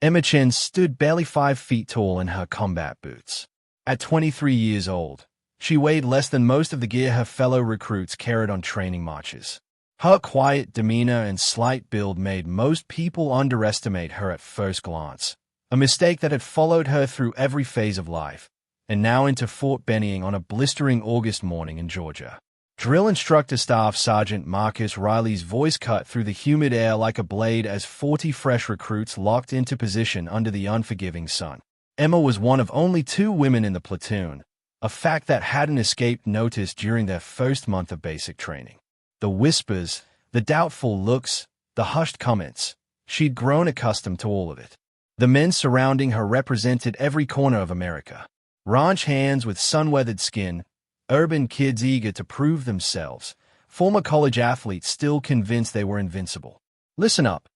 Chen stood barely 5 feet tall in her combat boots. At 23 years old, she weighed less than most of the gear her fellow recruits carried on training marches. Her quiet demeanor and slight build made most people underestimate her at first glance, a mistake that had followed her through every phase of life, and now into Fort Benning on a blistering August morning in Georgia. Drill Instructor Staff Sergeant Marcus Riley's voice cut through the humid air like a blade as 40 fresh recruits locked into position under the unforgiving sun. Emma was one of only 2 women in the platoon, a fact that hadn't escaped notice during their first month of basic training. The whispers, the doubtful looks, the hushed comments, she'd grown accustomed to all of it. The men surrounding her represented every corner of America. Ranch hands with sun-weathered skin, urban kids eager to prove themselves, former college athletes still convinced they were invincible. "Listen up,"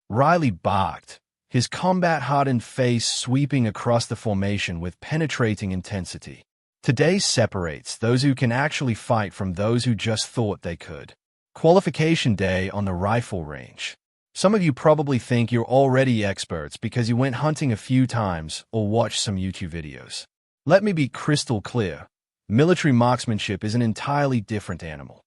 Riley barked, his combat-hardened face sweeping across the formation with penetrating intensity. "Today separates those who can actually fight from those who just thought they could. Qualification day on the rifle range. Some of you probably think you're already experts because you went hunting a few times or watched some YouTube videos. Let me be crystal clear. Military marksmanship is an entirely different animal."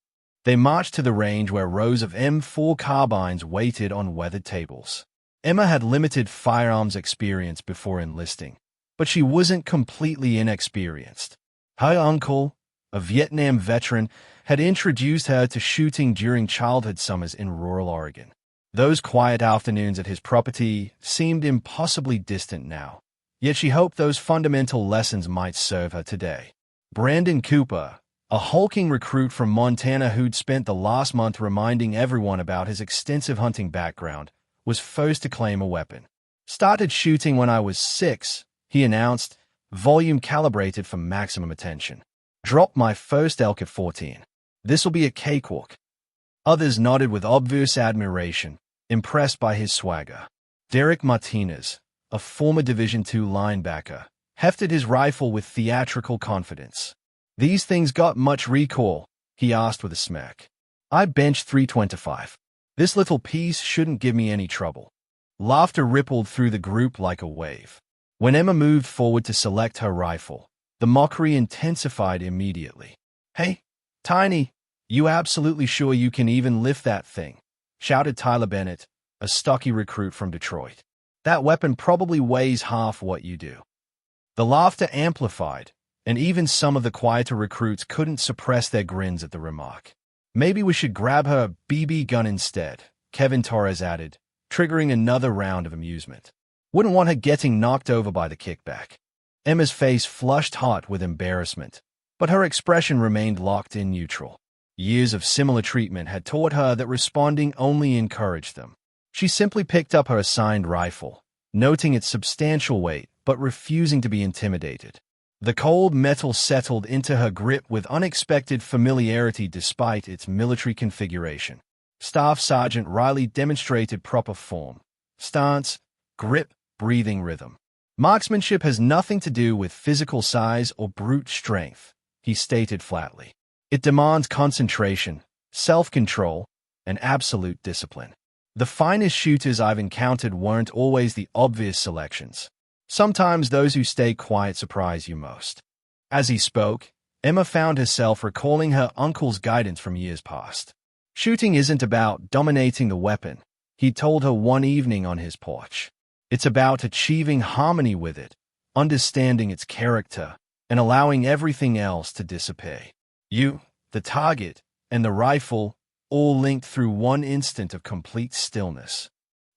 They marched to the range where rows of M4 carbines waited on weathered tables. Emma had limited firearms experience before enlisting, but she wasn't completely inexperienced. Her uncle, a Vietnam veteran, had introduced her to shooting during childhood summers in rural Oregon. Those quiet afternoons at his property seemed impossibly distant now, yet she hoped those fundamental lessons might serve her today. Brandon Cooper, a hulking recruit from Montana who'd spent the last month reminding everyone about his extensive hunting background, was first to claim a weapon. "Started shooting when I was 6, he announced, volume calibrated for maximum attention. "Dropped my first elk at 14. This'll be a cakewalk." Others nodded with obvious admiration, impressed by his swagger. Derek Martinez, a former Division II linebacker, hefted his rifle with theatrical confidence. "These things got much recoil?" he asked with a smirk. "I benched 325. This little piece shouldn't give me any trouble." Laughter rippled through the group like a wave. When Emma moved forward to select her rifle, the mockery intensified immediately. "Hey, Tiny, you absolutely sure you can even lift that thing?" shouted Tyler Bennett, a stocky recruit from Detroit. "That weapon probably weighs half what you do." The laughter amplified, and even some of the quieter recruits couldn't suppress their grins at the remark. "Maybe we should grab her a BB gun instead," Kevin Torres added, triggering another round of amusement. "Wouldn't want her getting knocked over by the kickback." Emma's face flushed hot with embarrassment, but her expression remained locked in neutral. Years of similar treatment had taught her that responding only encouraged them. She simply picked up her assigned rifle, noting its substantial weight, but refusing to be intimidated. The cold metal settled into her grip with unexpected familiarity despite its military configuration. Staff Sergeant Riley demonstrated proper form, stance, grip, breathing rhythm. "Marksmanship has nothing to do with physical size or brute strength," he stated flatly. "It demands concentration, self-control, and absolute discipline. The finest shooters I've encountered weren't always the obvious selections. Sometimes those who stay quiet surprise you most." As he spoke, Emma found herself recalling her uncle's guidance from years past. "Shooting isn't about dominating the weapon," he told her one evening on his porch. "It's about achieving harmony with it, understanding its character, and allowing everything else to dissipate. You, the target, and the rifle, all linked through one instant of complete stillness."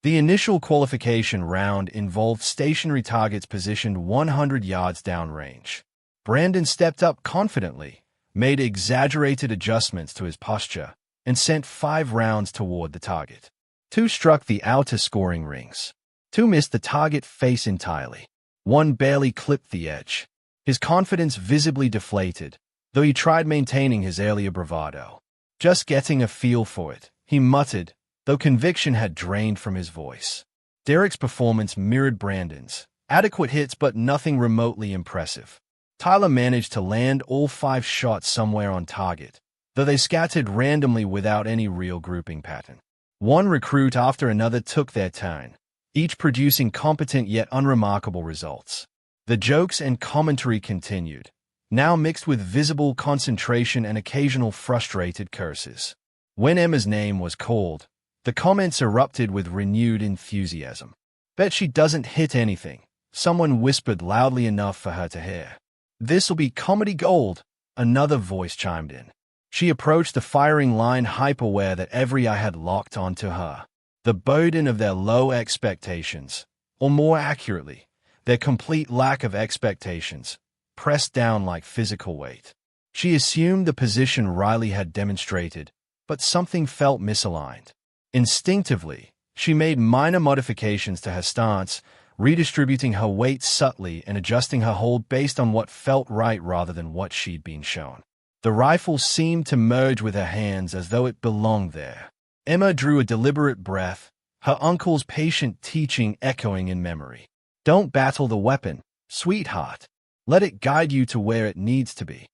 The initial qualification round involved stationary targets positioned 100 yards downrange. Brandon stepped up confidently, made exaggerated adjustments to his posture, and sent 5 rounds toward the target. 2 struck the outer scoring rings. 2 missed the target face entirely. 1 barely clipped the edge. His confidence visibly deflated, though he tried maintaining his earlier bravado. "Just getting a feel for it," he muttered, though conviction had drained from his voice. Derek's performance mirrored Brandon's. Adequate hits but nothing remotely impressive. Tyler managed to land all 5 shots somewhere on target, though they scattered randomly without any real grouping pattern. One recruit after another took their turn, each producing competent yet unremarkable results. The jokes and commentary continued, now mixed with visible concentration and occasional frustrated curses. When Emma's name was called, the comments erupted with renewed enthusiasm. "Bet she doesn't hit anything," someone whispered loudly enough for her to hear. "This'll be comedy gold," another voice chimed in. She approached the firing line hyper-aware that every eye had locked onto her. The burden of their low expectations, or more accurately, their complete lack of expectations, pressed down like physical weight. She assumed the position Riley had demonstrated, but something felt misaligned. Instinctively, she made minor modifications to her stance, redistributing her weight subtly and adjusting her hold based on what felt right rather than what she'd been shown. The rifle seemed to merge with her hands as though it belonged there. Emma drew a deliberate breath, her uncle's patient teaching echoing in memory. "Don't battle the weapon, sweetheart. Let it guide you to where it needs to be."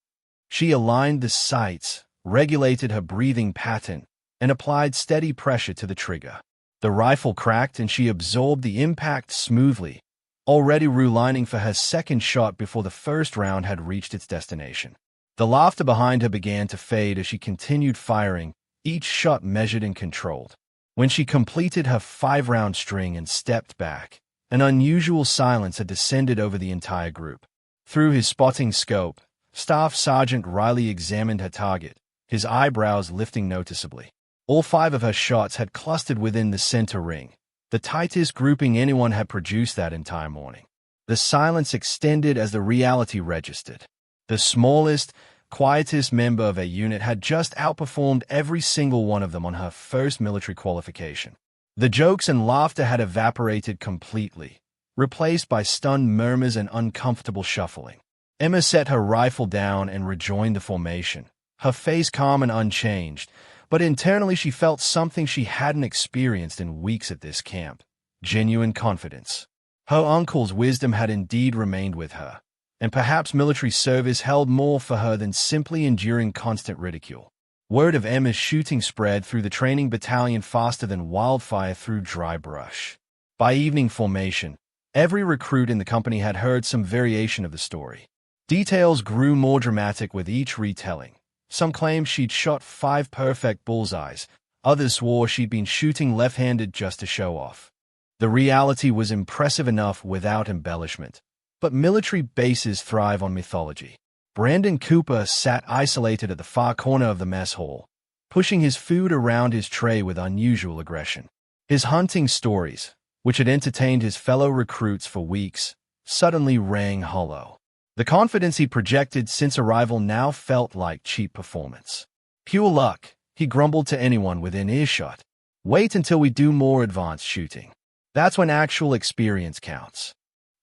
She aligned the sights, regulated her breathing pattern, and applied steady pressure to the trigger. The rifle cracked and she absorbed the impact smoothly, already relining for her second shot before the first round had reached its destination. The laughter behind her began to fade as she continued firing, each shot measured and controlled. When she completed her 5-round string and stepped back, an unusual silence had descended over the entire group. Through his spotting scope, Staff Sergeant Riley examined her target, his eyebrows lifting noticeably. All 5 of her shots had clustered within the center ring, the tightest grouping anyone had produced that entire morning. The silence extended as the reality registered. The smallest, quietest member of a unit had just outperformed every single one of them on her first military qualification. The jokes and laughter had evaporated completely, replaced by stunned murmurs and uncomfortable shuffling. Emma set her rifle down and rejoined the formation, her face calm and unchanged, but internally she felt something she hadn't experienced in weeks at this camp: genuine confidence. Her uncle's wisdom had indeed remained with her, and perhaps military service held more for her than simply enduring constant ridicule. Word of Emma's shooting spread through the training battalion faster than wildfire through dry brush. By evening formation, every recruit in the company had heard some variation of the story. Details grew more dramatic with each retelling. Some claimed she'd shot 5 perfect bullseyes, others swore she'd been shooting left-handed just to show off. The reality was impressive enough without embellishment. But military bases thrive on mythology. Brandon Cooper sat isolated at the far corner of the mess hall, pushing his food around his tray with unusual aggression. His hunting stories, which had entertained his fellow recruits for weeks, suddenly rang hollow. The confidence he projected since arrival now felt like cheap performance. "Pure luck," he grumbled to anyone within earshot. "Wait until we do more advanced shooting. That's when actual experience counts."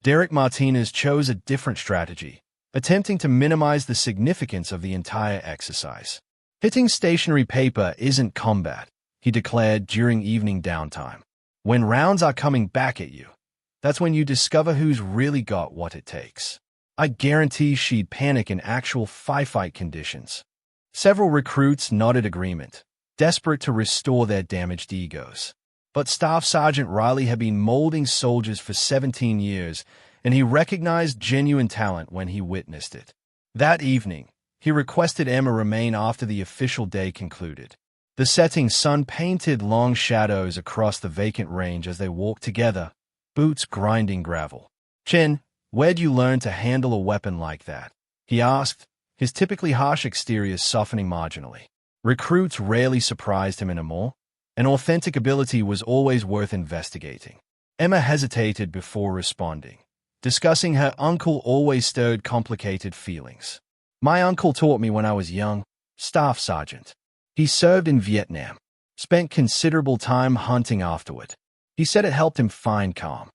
Derek Martinez chose a different strategy, attempting to minimize the significance of the entire exercise. "Hitting stationary paper isn't combat," he declared during evening downtime. "When rounds are coming back at you, that's when you discover who's really got what it takes." I guarantee she'd panic in actual firefight conditions. Several recruits nodded agreement, desperate to restore their damaged egos. But Staff Sergeant Riley had been molding soldiers for 17 years, and he recognized genuine talent when he witnessed it. That evening, he requested Emma remain after the official day concluded. The setting sun painted long shadows across the vacant range as they walked together, boots grinding gravel. "Chen, where'd you learn to handle a weapon like that?" he asked, his typically harsh exterior softening marginally. Recruits rarely surprised him anymore. An authentic ability was always worth investigating. Emma hesitated before responding. Discussing her uncle always stirred complicated feelings. "My uncle taught me when I was young, Staff Sergeant. He served in Vietnam. Spent considerable time hunting afterward. He said it helped him find calm."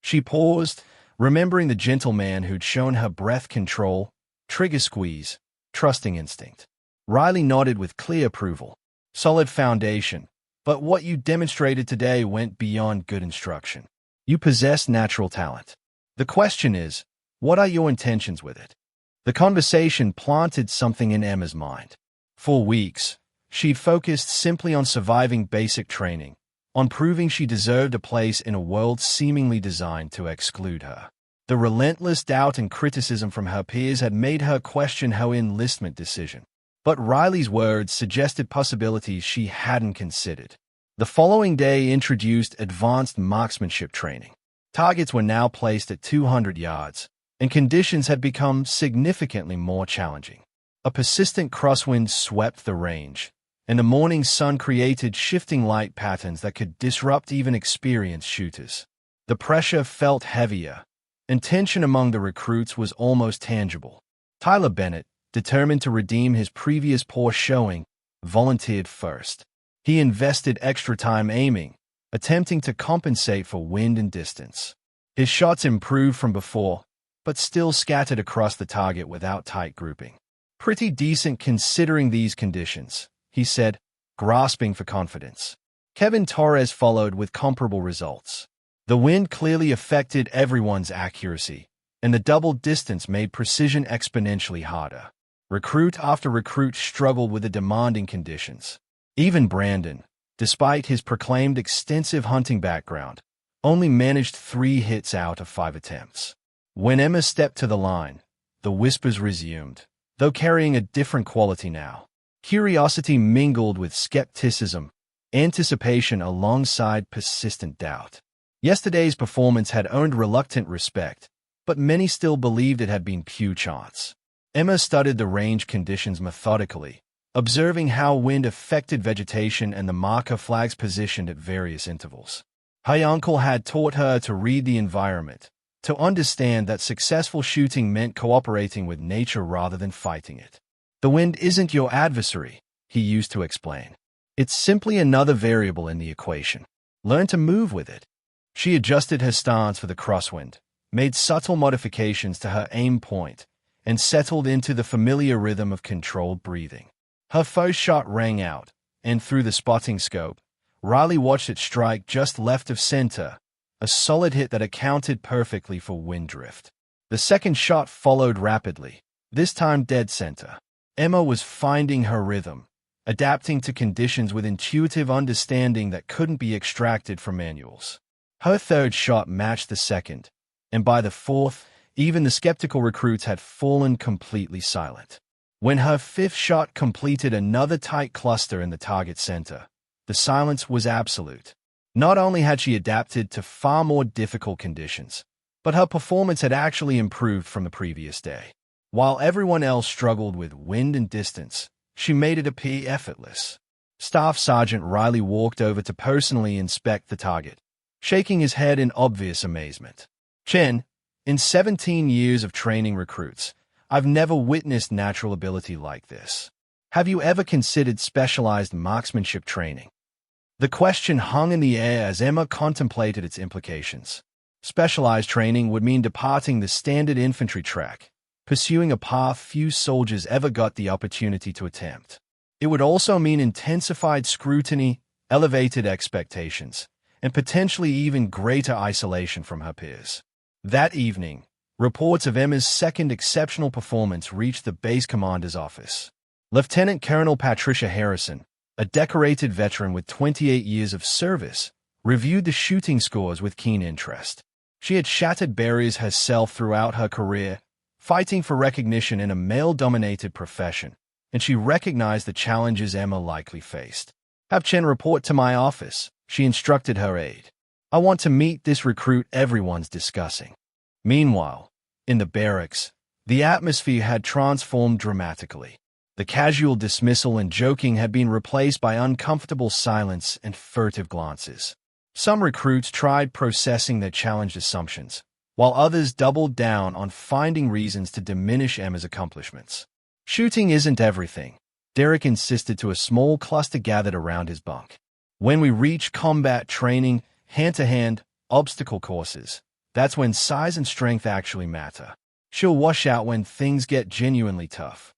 She paused, remembering the gentleman who'd shown her breath control, trigger squeeze, trusting instinct. Riley nodded with clear approval. "Solid foundation. But what you demonstrated today went beyond good instruction. You possess natural talent. The question is, what are your intentions with it?" The conversation planted something in Emma's mind. For weeks, she'd focused simply on surviving basic training, on proving she deserved a place in a world seemingly designed to exclude her. The relentless doubt and criticism from her peers had made her question her enlistment decision. But Riley's words suggested possibilities she hadn't considered. The following day introduced advanced marksmanship training. Targets were now placed at 200 yards, and conditions had become significantly more challenging. A persistent crosswind swept the range, and the morning sun created shifting light patterns that could disrupt even experienced shooters. The pressure felt heavier, and tension among the recruits was almost tangible. Tyler Bennett, determined to redeem his previous poor showing, volunteered first. He invested extra time aiming, attempting to compensate for wind and distance. His shots improved from before, but still scattered across the target without tight grouping. "Pretty decent considering these conditions," he said, grasping for confidence. Kevin Torres followed with comparable results. The wind clearly affected everyone's accuracy, and the double distance made precision exponentially harder. Recruit after recruit struggled with the demanding conditions. Even Brandon, despite his proclaimed extensive hunting background, only managed 3 hits out of 5 attempts. When Emma stepped to the line, the whispers resumed, though carrying a different quality now. Curiosity mingled with skepticism, anticipation alongside persistent doubt. Yesterday's performance had earned reluctant respect, but many still believed it had been pure chance. Emma studied the range conditions methodically, observing how wind affected vegetation and the marker flags positioned at various intervals. Her uncle had taught her to read the environment, to understand that successful shooting meant cooperating with nature rather than fighting it. "The wind isn't your adversary," he used to explain. "It's simply another variable in the equation. Learn to move with it." She adjusted her stance for the crosswind, made subtle modifications to her aim point, and settled into the familiar rhythm of controlled breathing. Her first shot rang out, and through the spotting scope, Riley watched it strike just left of center, a solid hit that accounted perfectly for wind drift. The second shot followed rapidly, this time dead center. Emma was finding her rhythm, adapting to conditions with intuitive understanding that couldn't be extracted from manuals. Her third shot matched the second, and by the fourth, even the skeptical recruits had fallen completely silent. When her fifth shot completed another tight cluster in the target center, the silence was absolute. Not only had she adapted to far more difficult conditions, but her performance had actually improved from the previous day. While everyone else struggled with wind and distance, she made it appear effortless. Staff Sergeant Riley walked over to personally inspect the target, shaking his head in obvious amazement. "Chen, in 17 years of training recruits, I've never witnessed natural ability like this. Have you ever considered specialized marksmanship training?" The question hung in the air as Emma contemplated its implications. Specialized training would mean departing the standard infantry track, pursuing a path few soldiers ever got the opportunity to attempt. It would also mean intensified scrutiny, elevated expectations, and potentially even greater isolation from her peers. That evening, reports of Emma's second exceptional performance reached the base commander's office. Lieutenant Colonel Patricia Harrison, a decorated veteran with 28 years of service, reviewed the shooting scores with keen interest. She had shattered barriers herself throughout her career, fighting for recognition in a male-dominated profession, and she recognized the challenges Emma likely faced. "Have Chen report to my office," she instructed her aide. "I want to meet this recruit everyone's discussing." Meanwhile, in the barracks, the atmosphere had transformed dramatically. The casual dismissal and joking had been replaced by uncomfortable silence and furtive glances. Some recruits tried processing their challenged assumptions, while others doubled down on finding reasons to diminish Emma's accomplishments. "Shooting isn't everything," Derek insisted to a small cluster gathered around his bunk. "When we reach combat training, hand-to-hand, obstacle courses, that's when size and strength actually matter. She'll wash out when things get genuinely tough."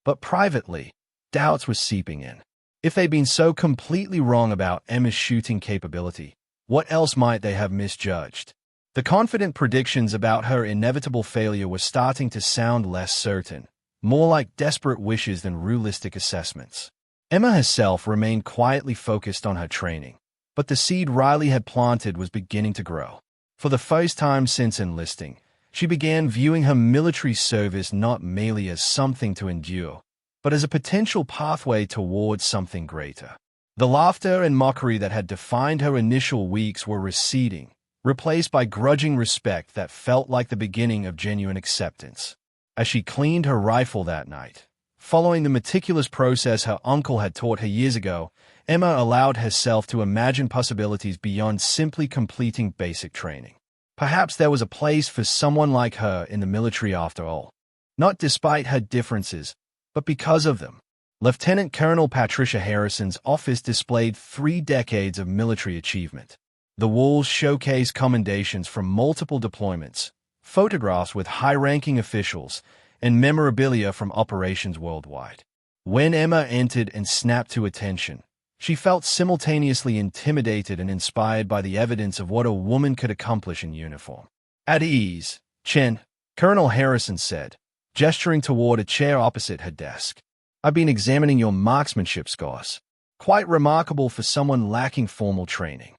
But privately, doubts were seeping in. If they'd been so completely wrong about Emma's shooting capability, what else might they have misjudged? The confident predictions about her inevitable failure were starting to sound less certain, more like desperate wishes than realistic assessments. Emma herself remained quietly focused on her training, but the seed Riley had planted was beginning to grow. For the first time since enlisting, she began viewing her military service not merely as something to endure, but as a potential pathway towards something greater. The laughter and mockery that had defined her initial weeks were receding, replaced by grudging respect that felt like the beginning of genuine acceptance. As she cleaned her rifle that night, following the meticulous process her uncle had taught her years ago, Emma allowed herself to imagine possibilities beyond simply completing basic training. Perhaps there was a place for someone like her in the military after all. Not despite her differences, but because of them. Lieutenant Colonel Patricia Harrison's office displayed 3 decades of military achievement. The walls showcased commendations from multiple deployments, photographs with high-ranking officials, and memorabilia from operations worldwide. When Emma entered and snapped to attention, she felt simultaneously intimidated and inspired by the evidence of what a woman could accomplish in uniform. At ease, Chen, Colonel Harrison said, gesturing toward a chair opposite her desk. I've been examining your marksmanship scores. Quite remarkable for someone lacking formal training.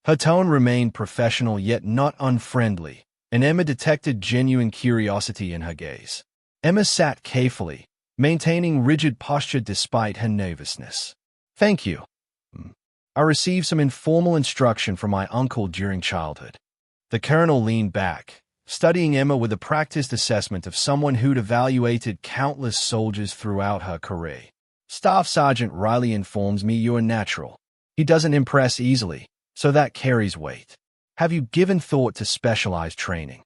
Her tone remained professional yet not unfriendly, and Emma detected genuine curiosity in her gaze. Emma sat carefully, maintaining rigid posture despite her nervousness. Thank you. I received some informal instruction from my uncle during childhood. The colonel leaned back, studying Emma with a practiced assessment of someone who'd evaluated countless soldiers throughout her career. Staff Sergeant Riley informs me you're natural. He doesn't impress easily, so that carries weight. Have you given thought to specialized training?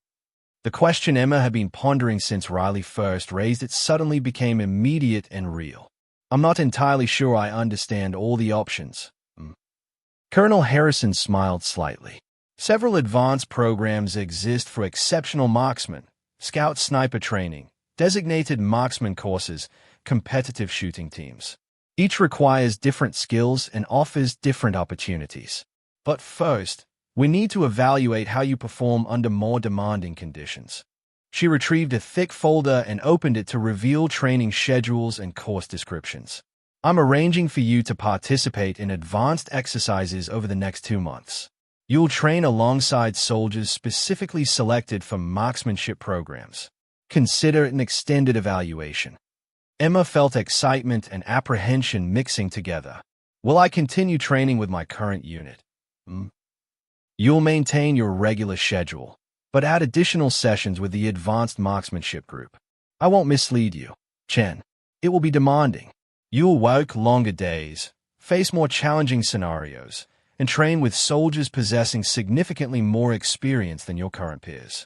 The question Emma had been pondering since Riley first raised it suddenly became immediate and real. I'm not entirely sure I understand all the options. Colonel Harrison smiled slightly. Several advanced programs exist for exceptional marksmen, scout sniper training, designated marksman courses, competitive shooting teams. Each requires different skills and offers different opportunities. But first, we need to evaluate how you perform under more demanding conditions. She retrieved a thick folder and opened it to reveal training schedules and course descriptions. I'm arranging for you to participate in advanced exercises over the next 2 months. You'll train alongside soldiers specifically selected for marksmanship programs. Consider it an extended evaluation. Emma felt excitement and apprehension mixing together. Will I continue training with my current unit? You'll maintain your regular schedule, but add additional sessions with the advanced marksmanship group. I won't mislead you, Chen. It will be demanding. You'll work longer days, face more challenging scenarios, and train with soldiers possessing significantly more experience than your current peers.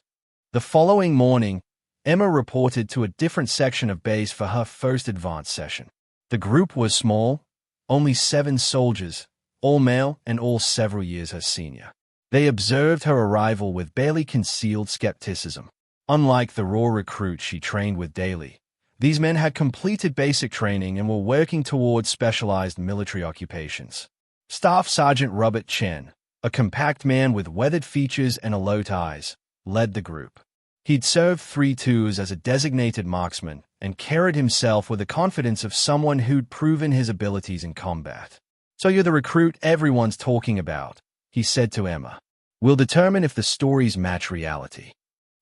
The following morning, Emma reported to a different section of base for her first advanced session. The group was small, only 7 soldiers, all male and all several years her senior. They observed her arrival with barely concealed skepticism. Unlike the raw recruits she trained with daily, these men had completed basic training and were working towards specialized military occupations. Staff Sergeant Robert Chen, a compact man with weathered features and alert eyes, led the group. He'd served 3 tours as a designated marksman and carried himself with the confidence of someone who'd proven his abilities in combat. So you're the recruit everyone's talking about, he said to Emma. We'll determine if the stories match reality.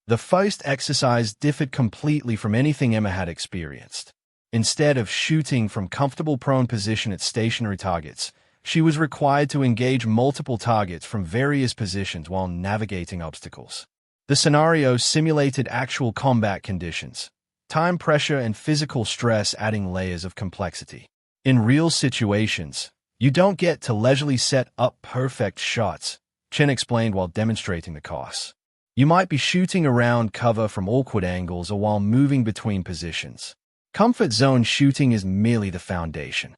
The first exercise differed completely from anything Emma had experienced. Instead of shooting from comfortable prone position at stationary targets, she was required to engage multiple targets from various positions while navigating obstacles. The scenario simulated actual combat conditions, time pressure and physical stress adding layers of complexity. In real situations, you don't get to leisurely set up perfect shots, Chen explained while demonstrating the course. You might be shooting around cover from awkward angles or while moving between positions. Comfort zone shooting is merely the foundation.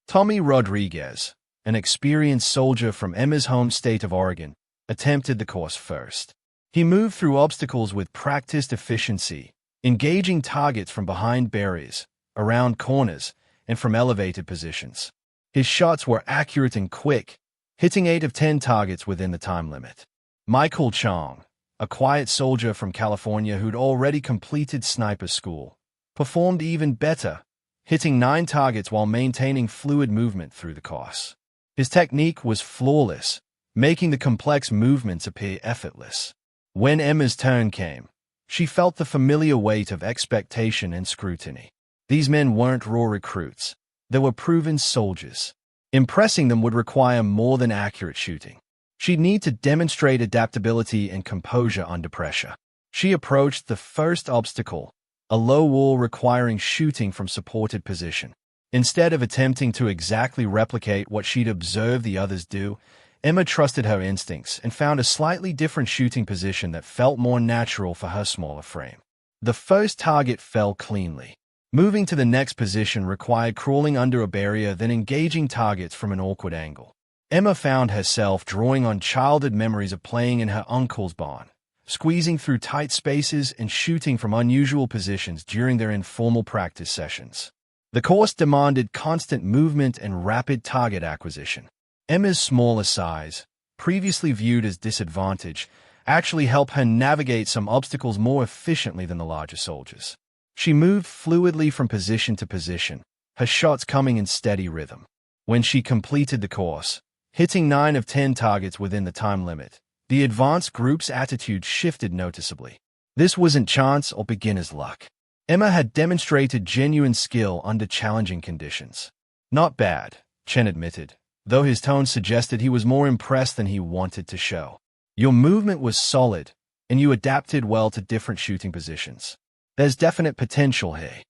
Tommy Rodriguez, an experienced soldier from Emma's home state of Oregon, attempted the course first. He moved through obstacles with practiced efficiency, engaging targets from behind barriers, around corners, and from elevated positions. His shots were accurate and quick, hitting 8 of 10 targets within the time limit. Michael Chong, a quiet soldier from California who'd already completed sniper school, performed even better, hitting 9 targets while maintaining fluid movement through the course. His technique was flawless, making the complex movements appear effortless. When Emma's turn came, she felt the familiar weight of expectation and scrutiny. These men weren't raw recruits. They were proven soldiers. Impressing them would require more than accurate shooting. She'd need to demonstrate adaptability and composure under pressure. She approached the first obstacle, a low wall requiring shooting from supported position. Instead of attempting to exactly replicate what she'd observed the others do, Emma trusted her instincts and found a slightly different shooting position that felt more natural for her smaller frame. The first target fell cleanly. Moving to the next position required crawling under a barrier, then engaging targets from an awkward angle. Emma found herself drawing on childhood memories of playing in her uncle's barn, squeezing through tight spaces and shooting from unusual positions during their informal practice sessions. The course demanded constant movement and rapid target acquisition. Emma's smaller size, previously viewed as disadvantage, actually helped her navigate some obstacles more efficiently than the larger soldiers. She moved fluidly from position to position, her shots coming in steady rhythm. When she completed the course, hitting 9 of 10 targets within the time limit, the advanced group's attitude shifted noticeably. This wasn't chance or beginner's luck. Emma had demonstrated genuine skill under challenging conditions. Not bad, Chen admitted, though his tone suggested he was more impressed than he wanted to show. Your movement was solid, and you adapted well to different shooting positions. There's definite potential here.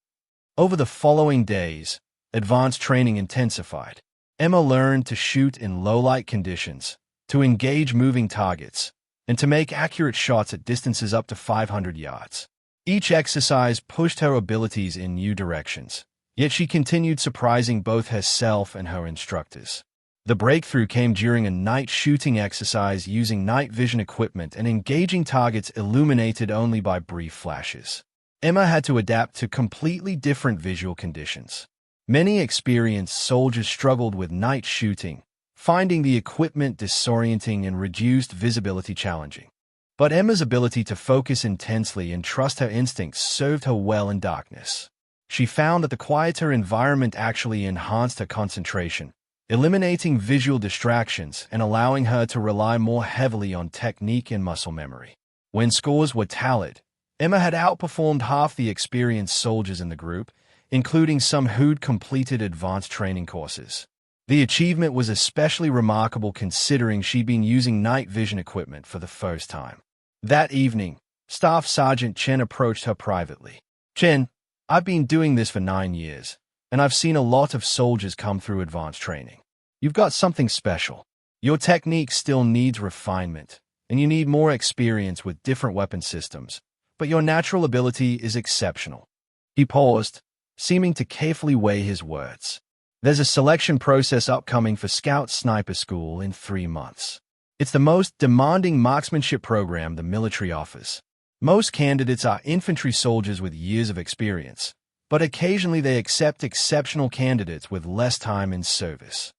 Over the following days, advanced training intensified. Emma learned to shoot in low-light conditions, to engage moving targets, and to make accurate shots at distances up to 500 yards. Each exercise pushed her abilities in new directions, yet she continued surprising both herself and her instructors. The breakthrough came during a night shooting exercise using night vision equipment and engaging targets illuminated only by brief flashes. Emma had to adapt to completely different visual conditions. Many experienced soldiers struggled with night shooting, finding the equipment disorienting and reduced visibility challenging. But Emma's ability to focus intensely and trust her instincts served her well in darkness. She found that the quieter environment actually enhanced her concentration, eliminating visual distractions and allowing her to rely more heavily on technique and muscle memory. When scores were tallied, Emma had outperformed half the experienced soldiers in the group, including some who'd completed advanced training courses. The achievement was especially remarkable considering she'd been using night vision equipment for the first time. That evening, Staff Sergeant Chen approached her privately. "Chen, I've been doing this for 9 years, and I've seen a lot of soldiers come through advanced training. You've got something special. Your technique still needs refinement, and you need more experience with different weapon systems, but your natural ability is exceptional." He paused, seeming to carefully weigh his words. "There's a selection process upcoming for Scout Sniper School in 3 months. It's the most demanding marksmanship program the military offers. Most candidates are infantry soldiers with years of experience, but occasionally they accept exceptional candidates with less time in service."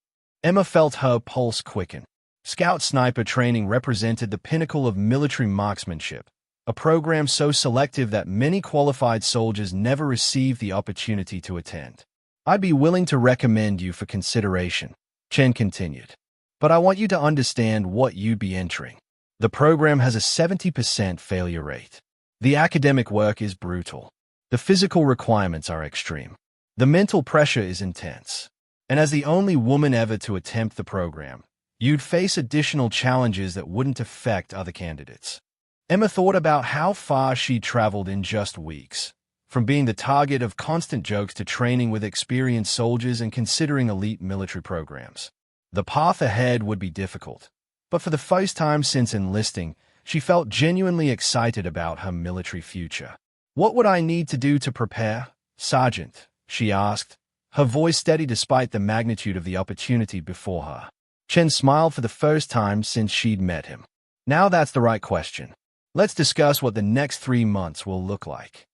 Emma felt her pulse quicken. Scout Sniper training represented the pinnacle of military marksmanship, a program so selective that many qualified soldiers never received the opportunity to attend. "I'd be willing to recommend you for consideration," Chen continued. "But I want you to understand what you'd be entering. The program has a 70% failure rate. The academic work is brutal. The physical requirements are extreme. The mental pressure is intense. And as the only woman ever to attempt the program, you'd face additional challenges that wouldn't affect other candidates." Emma thought about how far she'd traveled in just weeks, from being the target of constant jokes to training with experienced soldiers and considering elite military programs. The path ahead would be difficult, but for the first time since enlisting, she felt genuinely excited about her military future. "What would I need to do to prepare, Sergeant?" she asked, her voice steady despite the magnitude of the opportunity before her. Chen smiled for the first time since she'd met him. "Now that's the right question. Let's discuss what the next 3 months will look like."